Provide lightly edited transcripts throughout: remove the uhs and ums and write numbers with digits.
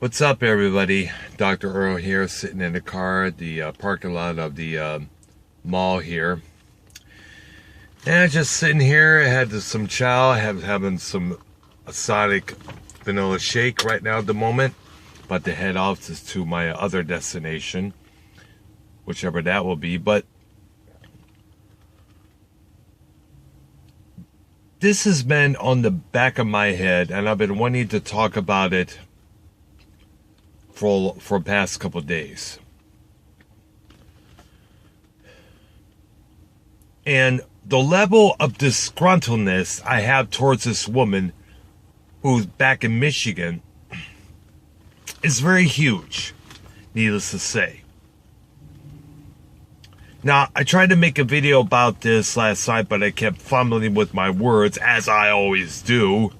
What's up, everybody? Dr. Earl here, sitting in the car at the parking lot of the mall here. And just sitting here, I had some chow, having some Sonic vanilla shake right now at the moment. About to head off to my other destination, whichever that will be. But this has been on the back of my head, and I've been wanting to talk about it for the past couple of days. And the level of disgruntledness I have towards this woman who's back in Michigan is very huge, needless to say. Now, I tried to make a video about this last night, but I kept fumbling with my words, as I always do.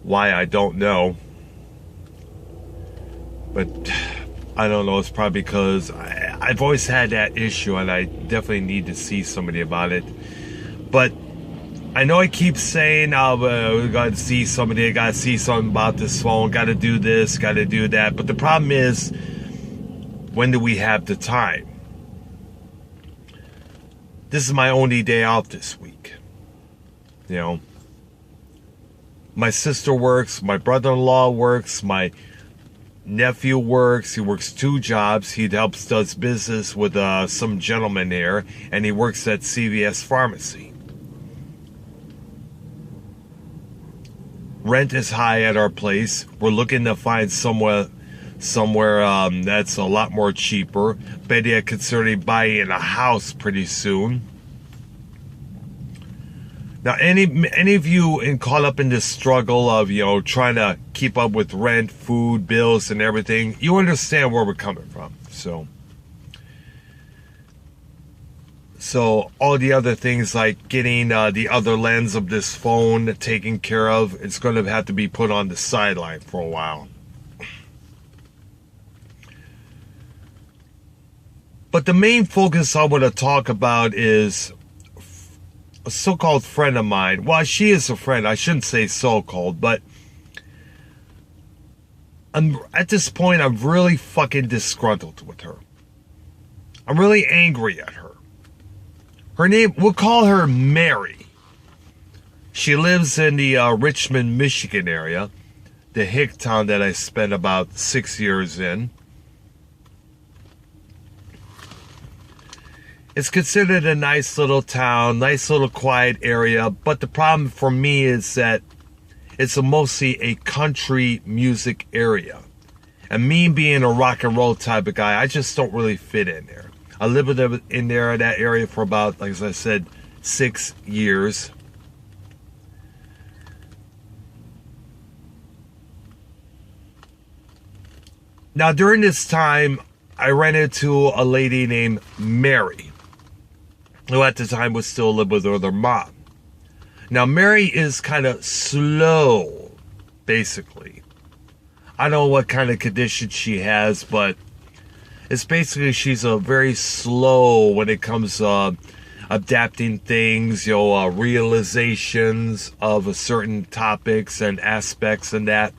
Why, I don't know. But I don't know, it's probably because I've always had that issue, and I definitely need to see somebody about it. But I know I keep saying, we gotta see somebody, I gotta see something about this phone, gotta do this, gotta do that. But the problem is, when do we have the time? This is my only day off this week. You know, my sister works, my brother-in-law works, my nephew works. He works 2 jobs. He does business with some gentleman here, and he works at CVS Pharmacy. Rent is high at our place. We're looking to find somewhere that's a lot more cheaper. Betty, I considering buying a house pretty soon. Now, any of you caught up in this struggle of, trying to keep up with rent, food, bills, and everything, you understand where we're coming from. So all the other things like getting the other lens of this phone taken care of, it's going to have to be put on the sideline for a while. But the main focus I want to talk about is a so-called friend of mine. Well, she is a friend. I shouldn't say so-called, but at this point, I'm really fucking disgruntled with her. I'm really angry at her. Her name, we'll call her Mary. She lives in the Richmond, Michigan area, the hick town that I spent about 6 years in. It's considered a nice little town, nice little quiet area, but the problem for me is that it's mostly a country music area. And me being a rock and roll type of guy, I just don't really fit in there. I lived in that area for about, like I said, 6 years. Now, during this time, I ran into a lady named Mary, who at the time was still living with her mom. Now, Mary is kind of slow, basically. I don't know what kind of condition she has, but it's basically she's a very slow when it comes to adapting things, realizations of certain topics and aspects and that.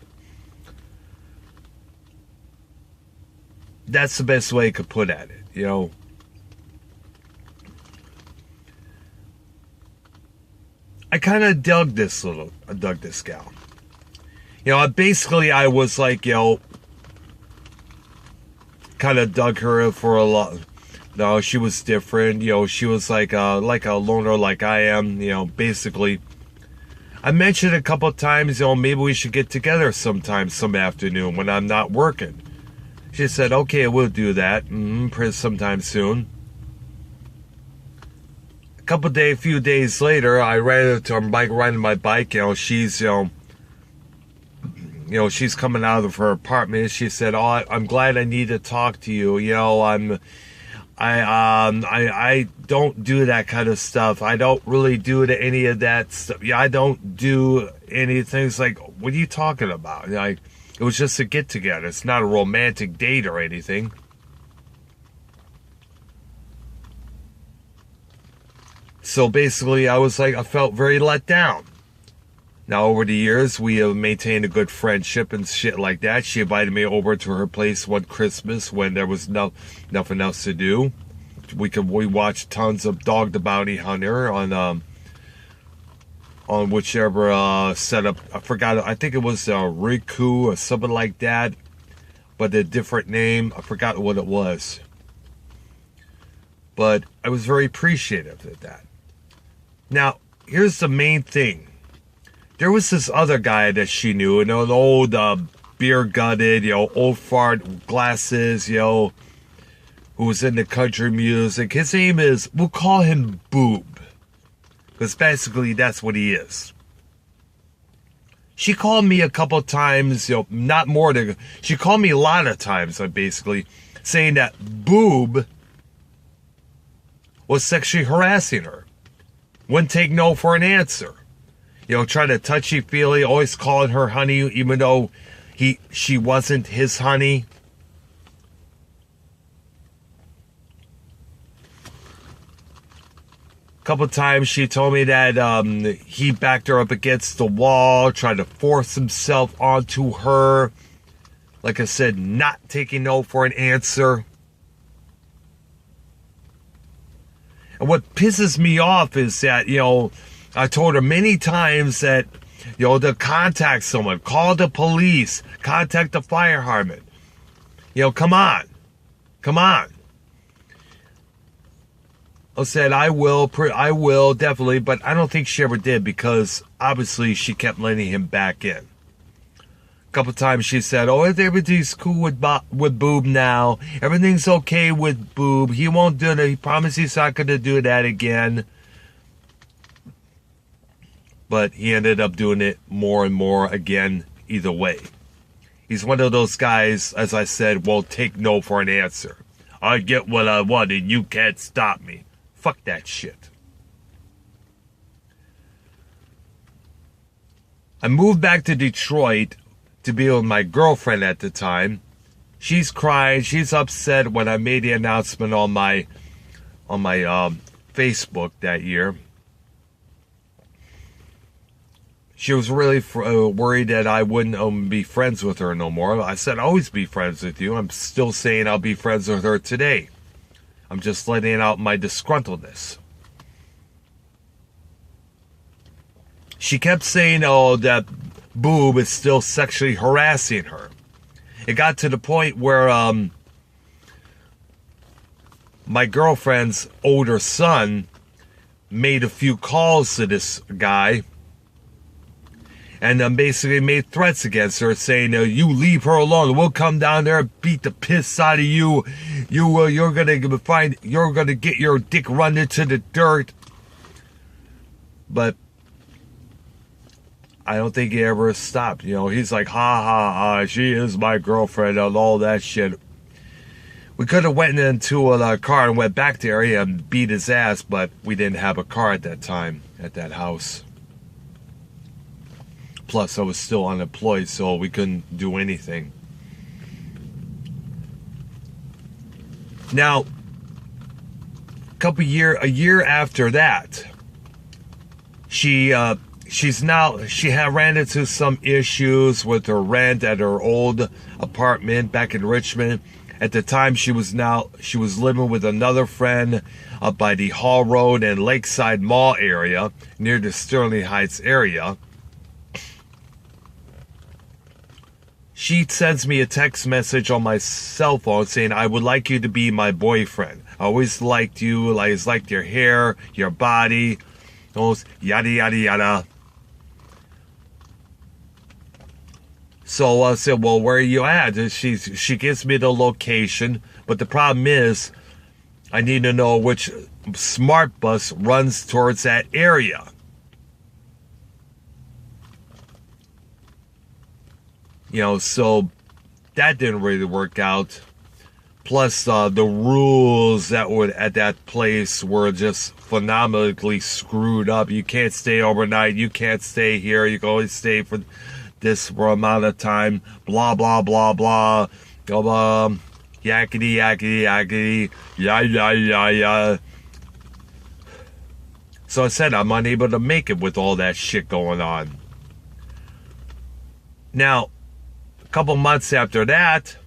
That's the best way I could put at it, I kind of dug this gal. Basically I was like, kind of dug her for a lot. No, she was different. She was like a loner like I am, basically. I mentioned a couple of times, maybe we should get together sometime, some afternoon when I'm not working. She said, okay, we'll do that sometime soon. A few days later, I ran into her riding my bike. She's, she's coming out of her apartment. She said, "Oh, I'm glad I need to talk to you. I don't do that kind of stuff. I don't really do any of that stuff. Yeah, I don't do anything." It's like, what are you talking about? Like, it was just a get together. It's not a romantic date or anything. So basically, I was like, I felt very let down. Now, over the years, we have maintained a good friendship and shit like that. She invited me over to her place one Christmas when there was nothing else to do. We watched tons of Dog the Bounty Hunter on whichever setup. I forgot. I think it was Riku or something like that, but a different name. I forgot what it was. But I was very appreciative of that. Now, here's the main thing. There was this other guy that she knew, an old beer-gutted, old fart, glasses, who was into country music. His name is, we'll call him Boob, because basically that's what he is. She called me a couple times, not more than, she called me a lot of times, basically, saying that Boob was sexually harassing her. Wouldn't take no for an answer. Trying to touchy-feely, always calling her honey, even though she wasn't his honey. A couple times she told me that he backed her up against the wall, tried to force himself onto her. Like I said, not taking no for an answer. And what pisses me off is that, I told her many times that, to contact someone, call the police, contact the fire department. Come on. I said, I will, definitely, but I don't think she ever did because obviously she kept letting him back in. A couple times she said, everything's cool with Boob now. Everything's okay with Boob. He won't do it. He promised he's not going to do that again. But he ended up doing it more and more again either way. He's one of those guys, as I said, won't take no for an answer. I get what I want and you can't stop me. Fuck that shit. I moved back to Detroit to be with my girlfriend at the time. She's crying. She's upset when I made the announcement on my Facebook that year. She was really worried that I wouldn't be friends with her no more. I said, I'll always be friends with you. I'm still saying I'll be friends with her today. I'm just letting out my disgruntledness. She kept saying, that Boob is still sexually harassing her. It got to the point where my girlfriend's older son made a few calls to this guy and basically made threats against her, saying, you leave her alone. We'll come down there and beat the piss out of you. You're gonna get your dick run into the dirt. But I don't think he ever stopped. He's like, ha ha ha, she is my girlfriend and all that shit. We could have went into a car and went back there and beat his ass, but we didn't have a car at that time at that house. Plus, I was still unemployed, so we couldn't do anything. Now, a year after that, she had ran into some issues with her rent at her old apartment back in Richmond. At the time, she was living with another friend up by the Hall Road and Lakeside Mall area, near the Sterling Heights area. She sends me a text message on my cell phone saying, I would like you to be my boyfriend. I always liked you. I always liked your hair, your body, yada, yada, yada. So I said, well, where are you at? She gives me the location. But the problem is, I need to know which smart bus runs towards that area. So that didn't really work out. Plus, the rules that were at that place were just phenomenally screwed up. You can't stay overnight. You can't stay here. You can only stay for this amount of time. Blah, blah, blah, blah. Yakety, yakety, yakety. Yeah, yeah, yeah, yeah. So I said I'm unable to make it with all that shit going on. Now, a couple months after that,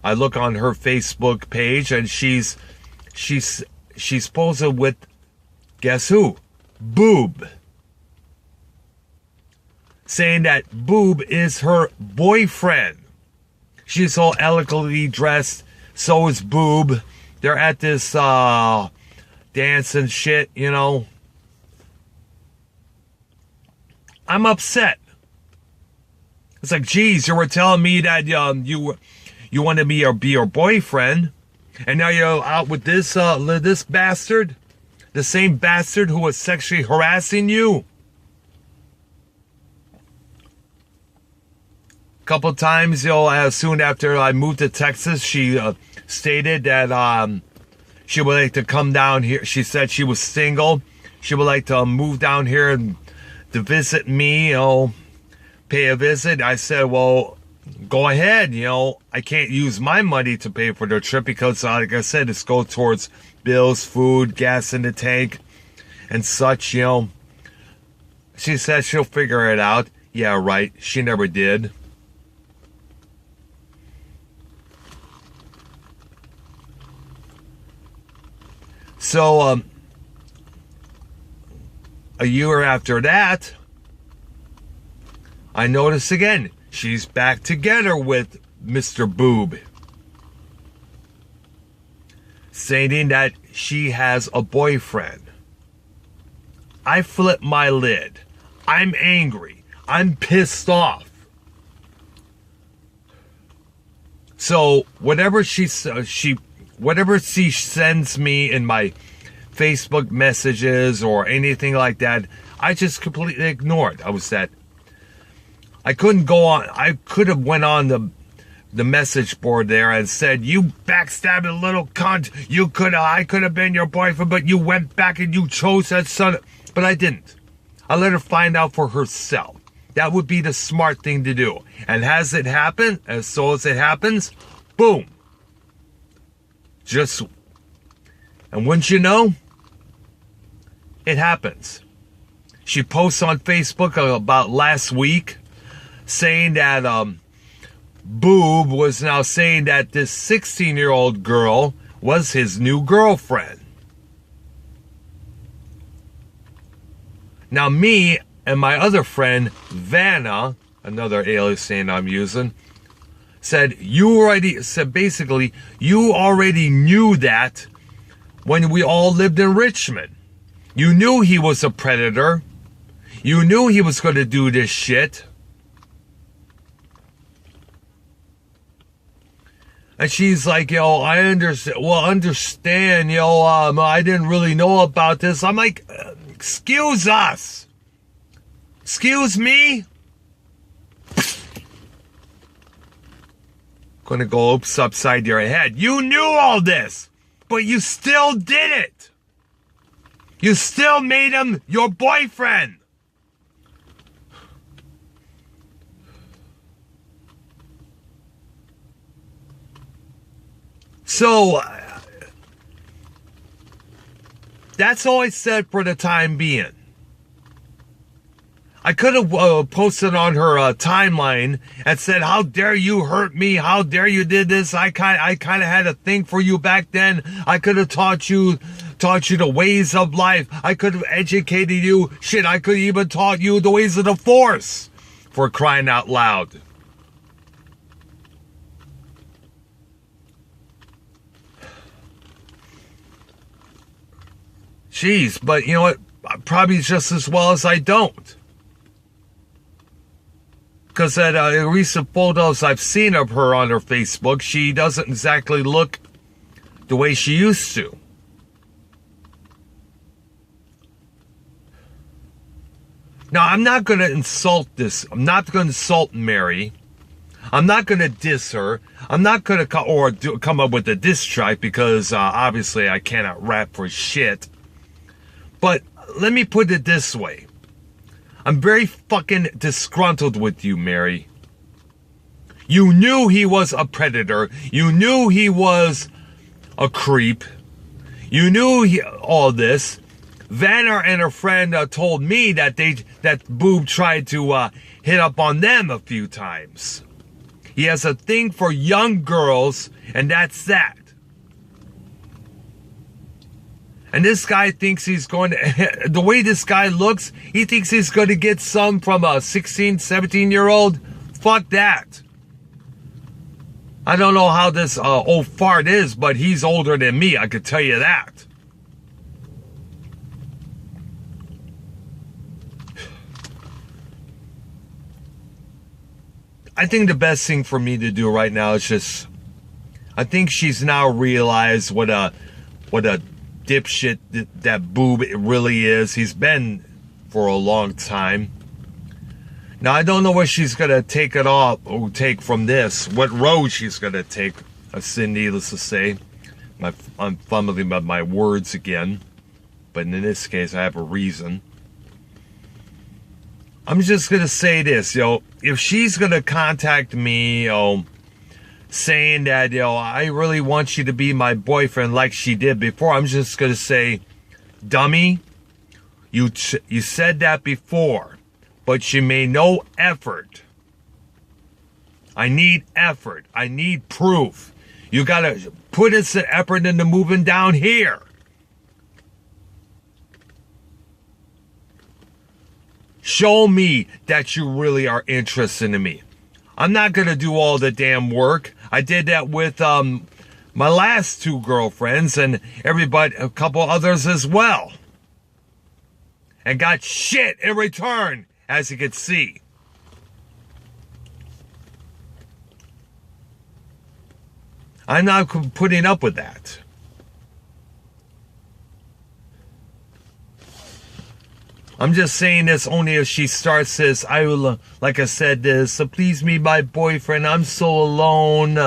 I look on her Facebook page and she's posing with, guess who? Boob. Saying that Boob is her boyfriend. She's all elegantly dressed. So is Boob. They're at this dance and shit, you know. I'm upset. It's like, geez, you were telling me that you want to be your boyfriend, and now you're out with this bastard, the same bastard who was sexually harassing you. A couple times, soon after I moved to Texas, she stated that she would like to come down here. She said she was single. She would like to move down here and to visit me, pay a visit. I said, well, go ahead. I can't use my money to pay for the trip because, like I said, it's go towards bills, food, gas in the tank, and such, She said she'll figure it out. Yeah, right. She never did. So, a year after that, I notice again, she's back together with Mr. Boob, stating that she has a boyfriend. I flip my lid. I'm angry. I'm pissed off. So whatever she sends me in my Facebook messages or anything like that, I just completely ignored. I couldn't go on. I could have went on the message board there and said, you backstabbing little cunt. I could have been your boyfriend, but you went back and you chose that son. But I didn't. I let her find out for herself. That would be the smart thing to do. And as it happens, boom. And wouldn't you know, it happens. She posts on Facebook about last week saying that Boob was now saying that this 16-year-old girl was his new girlfriend. Now me and my other friend, Vanna, another alias name I'm using, said basically, you already knew that when we all lived in Richmond. You knew he was a predator. You knew he was going to do this shit. And she's like, I understand. Well, understand, I didn't really know about this. I'm like, excuse us. Excuse me? Gonna go oops upside your head. You knew all this, but you still did it. You still made him your boyfriend. So, that's all I said for the time being. I could have posted on her timeline and said, how dare you hurt me? How dare you did this? I kind of had a thing for you back then. I could have taught you the ways of life. I could have educated you. Shit, I could have even taught you the ways of the Force, for crying out loud. Jeez, but you know what? Probably just as well as I don't. Because at recent photos I've seen of her on her Facebook, she doesn't exactly look the way she used to. Now, I'm not going to insult this. I'm not going to insult Mary. I'm not going to diss her. I'm not going to come up with a diss track because obviously I cannot rap for shit. But let me put it this way. I'm very fucking disgruntled with you, Mary. You knew he was a predator. You knew he was a creep. You knew all this. Vanner and her friend told me that Boob tried to hit up on them a few times. He has a thing for young girls, and that's that. And this guy thinks he's going to, the way this guy looks, he thinks he's going to get some from a 16, 17-year-old. Fuck that. I don't know how this old fart is, but he's older than me, I could tell you that. I think the best thing for me to do right now is just, I think she's now realized what a dipshit that Boob really is. He's been for a long time. Now, I don't know what she's going to take from this, what road she's going to take, needless to say. I'm fumbling about my words again, but in this case, I have a reason. I'm just going to say this, if she's going to contact me, saying that, I really want you to be my boyfriend like she did before, I'm just going to say, dummy, you said that before, but you made no effort. I need effort. I need proof. You got to put some effort into moving down here. Show me that you really are interested in me. I'm not going to do all the damn work. I did that with my last 2 girlfriends and a couple others as well. And got shit in return, as you can see. I'm not putting up with that. I'm just saying this only if she starts this, like I said, this, so please me, my boyfriend, I'm so alone.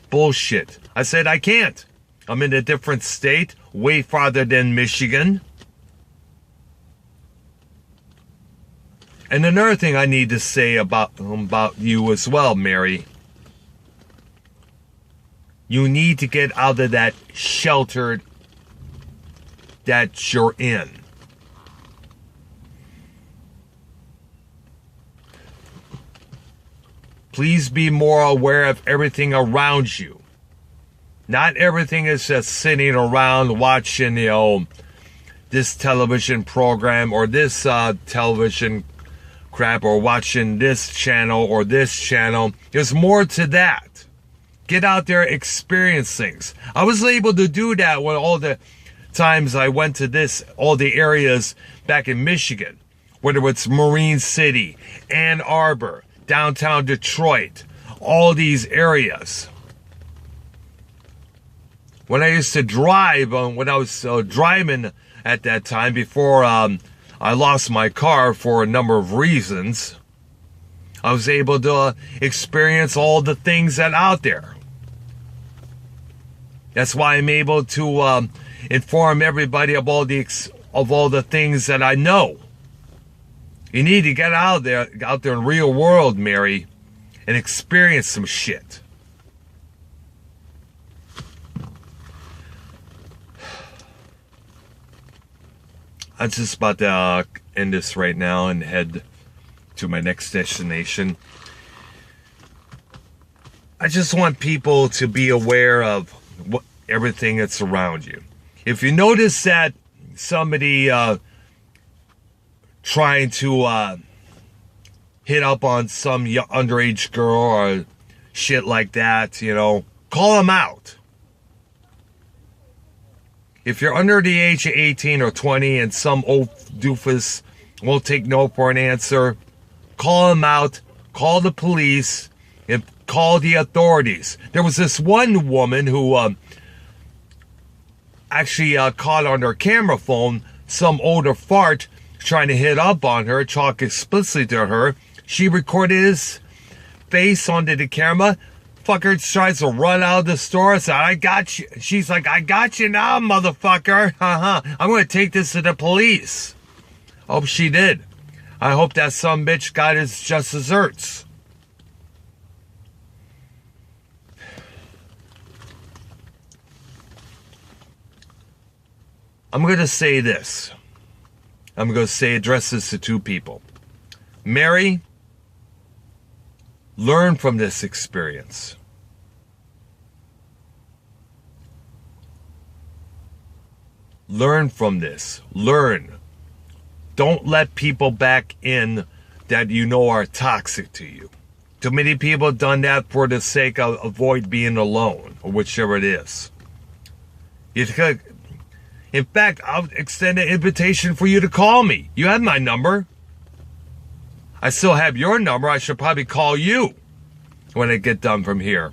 Bullshit. I said I can't. I'm in a different state, way farther than Michigan. And another thing I need to say about you as well, Mary. You need to get out of that shelter that you're in. Please be more aware of everything around you. Not everything is just sitting around watching, this television program or this television crap or watching this channel or this channel. There's more to that. Get out there, experience things. I was able to do that when all the times I went to all the areas back in Michigan, whether it's Marine City, Ann Arbor, downtown Detroit, all these areas. When I used to drive, when I was driving at that time, before I lost my car for a number of reasons, I was able to experience all the things that are out there. That's why I'm able to inform everybody of all the things that I know. You need to get out there in the real world, Mary, and experience some shit. I'm just about to end this right now and head to my next destination. I just want people to be aware of everything that's around you. If you notice that somebody trying to hit up on some underage girl or shit like that, call them out. If you're under the age of 18 or 20 and some old doofus won't take no for an answer, call them out, call the police, and call the authorities. There was this one woman who actually caught on her camera phone some older fart trying to hit up on her, talk explicitly to her. She recorded his face onto the camera. Fucker tries to run out of the store. Said, I got you. She's like, I got you now, motherfucker. I'm going to take this to the police. Hope she did. I hope that some bitch got his just desserts. I'm going to say this. I'm going to address this to two people. Mary, learn from this experience. Learn from this. Learn. Don't let people back in that you know are toxic to you. Too many people have done that for the sake of avoid being alone, or whichever it is. In fact, I'll extend an invitation for you to call me. You have my number. I still have your number. I should probably call you when I get done from here.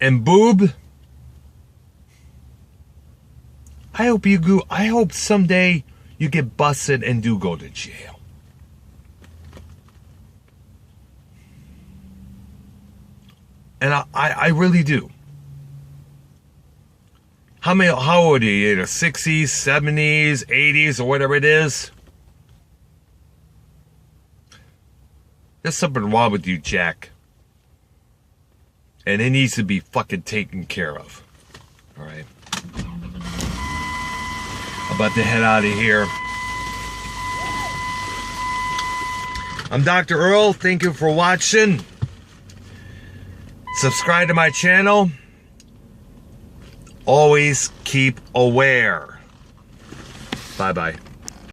And boob, I hope someday you get busted and do go to jail. And I really do. How old are you? In the 60s, 70s, 80s, or whatever it is? There's something wrong with you, Jack. And it needs to be fucking taken care of. Alright. I'm about to head out of here. I'm Dr. Earl. Thank you for watching. Subscribe to my channel. Always keep aware. Bye-bye.